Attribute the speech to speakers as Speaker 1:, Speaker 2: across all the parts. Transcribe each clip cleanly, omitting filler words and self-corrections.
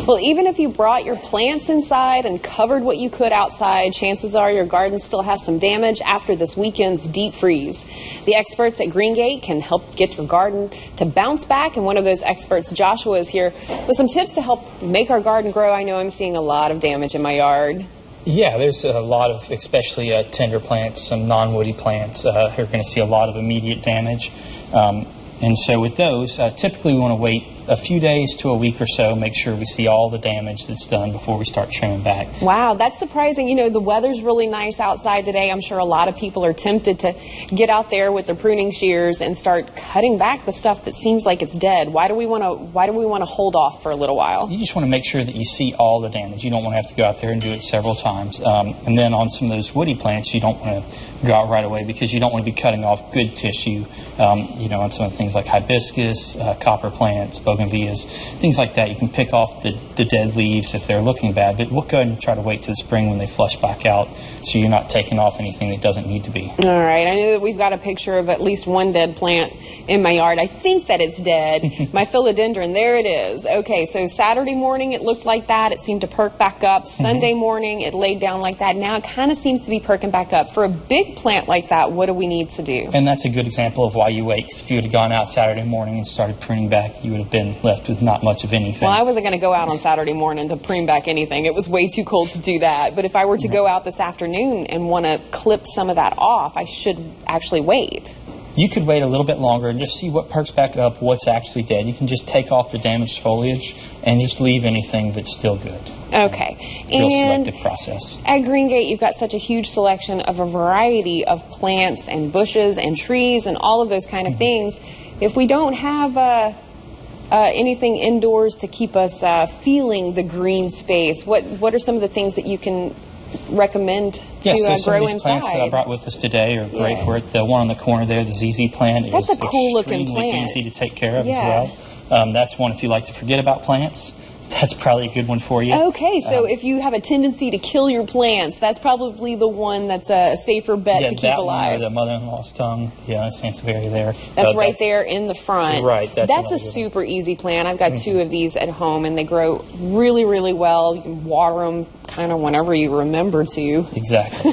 Speaker 1: Well, even if you brought your plants inside and covered what you could outside, chances are your garden still has some damage after this weekend's deep freeze. The experts at Greengate can help get your garden to bounce back, and one of those experts, Joshua, is here with some tips to help make our garden grow. I know I'm seeing a lot of damage in my yard.
Speaker 2: Yeah, there's a lot of, especially tender plants, some non-woody plants, who are going to see a lot of immediate damage. And so with those, typically we want to wait a few days to a week or so, make sure we see all the damage that's done before we start trimming back.
Speaker 1: Wow, that's surprising. You know, the weather's really nice outside today. I'm sure a lot of people are tempted to get out there with their pruning shears and start cutting back the stuff that seems like it's dead. Why do we want to hold off for a little while?
Speaker 2: You just want to make sure that you see all the damage. You don't want to have to go out there and do it several times. And then on some of those woody plants, you don't want to go out right away because you don't want to be cutting off good tissue, you know, on some of the things like hibiscus, copper plants, bougainvilleas, things like that. You can pick off the dead leaves if they're looking bad, but we'll go ahead and try to wait till the spring when they flush back out so you're not taking off anything that doesn't need to be.
Speaker 1: All right, I know that we've got a picture of at least one dead plant in my yard. I think that it's dead. My philodendron, there it is. Okay, so Saturday morning it looked like that. It seemed to perk back up. Sunday morning it laid down like that. Now it kind of seems to be perking back up. For a big plant like that, what do we need to do?
Speaker 2: And that's a good example of why you wait. 'Cause if you would have gone out Saturday morning and started pruning back, you would have been left with not much of anything.
Speaker 1: Well, I wasn't going to go out on Saturday morning to prune back anything. It was way too cold to do that. But if I were to go out this afternoon and want to clip some of that off, I should actually wait.
Speaker 2: You could wait a little bit longer and just see what perks back up, what's actually dead. You can just take off the damaged foliage and just leave anything that's still good.
Speaker 1: Okay.
Speaker 2: Real
Speaker 1: And
Speaker 2: selective process.
Speaker 1: at Greengate, you've got such a huge selection of a variety of plants and bushes and trees and all of those kind of things. If we don't have anything indoors to keep us feeling the green space, what are some of the things that you can recommend to
Speaker 2: so some
Speaker 1: grow
Speaker 2: of these
Speaker 1: inside?
Speaker 2: plants that I brought with us today are great for it. The one on the corner there, the ZZ plant,
Speaker 1: That's
Speaker 2: is
Speaker 1: a cool looking
Speaker 2: extremely
Speaker 1: plant.
Speaker 2: easy to take care of as well. That's one if you like to forget about plants. That's probably a good one for you.
Speaker 1: Okay, so if you have a tendency to kill your plants, that's probably the one that's a safer bet to keep alive.
Speaker 2: One, or the mother-in-law's tongue, sansevieria there.
Speaker 1: That's right there in the front.
Speaker 2: Right.
Speaker 1: That's a super easy plant. I've got two of these at home, and they grow really, really well. You can water them kind of whenever you remember to.
Speaker 2: Exactly.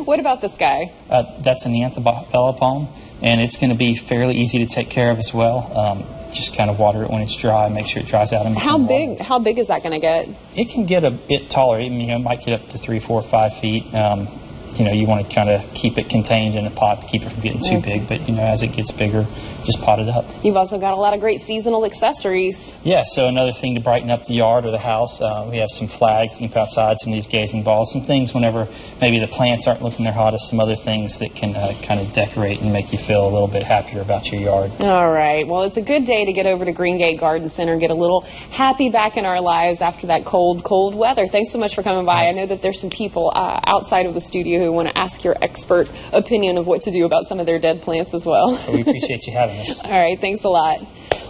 Speaker 1: What about this guy?
Speaker 2: That's an Anthombella palm, and it's going to be fairly easy to take care of as well. Just kind of water it when it's dry, make sure it dries out.
Speaker 1: How big is that going to get?
Speaker 2: It can get a bit taller. It might get up to 3, 4, 5 feet. You want to kind of keep it contained in a pot to keep it from getting too big. But, as it gets bigger, just pot it up.
Speaker 1: You've also got a lot of great seasonal accessories.
Speaker 2: Yeah, so another thing to brighten up the yard or the house, we have some flags you can put outside, some of these gazing balls, some things whenever maybe the plants aren't looking their hottest, some other things that can kind of decorate and make you feel a little bit happier about your yard.
Speaker 1: All right. Well, it's a good day to get over to Greengate Garden Center, get a little happy back in our lives after that cold, cold weather. Thanks so much for coming by. I know that there's some people outside of the studio who want to ask your expert opinion of what to do about some of their dead plants as well.
Speaker 2: We appreciate you having us.
Speaker 1: All right, thanks a lot.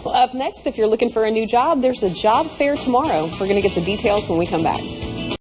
Speaker 1: Well, up next, if you're looking for a new job, there's a job fair tomorrow. We're going to get the details when we come back.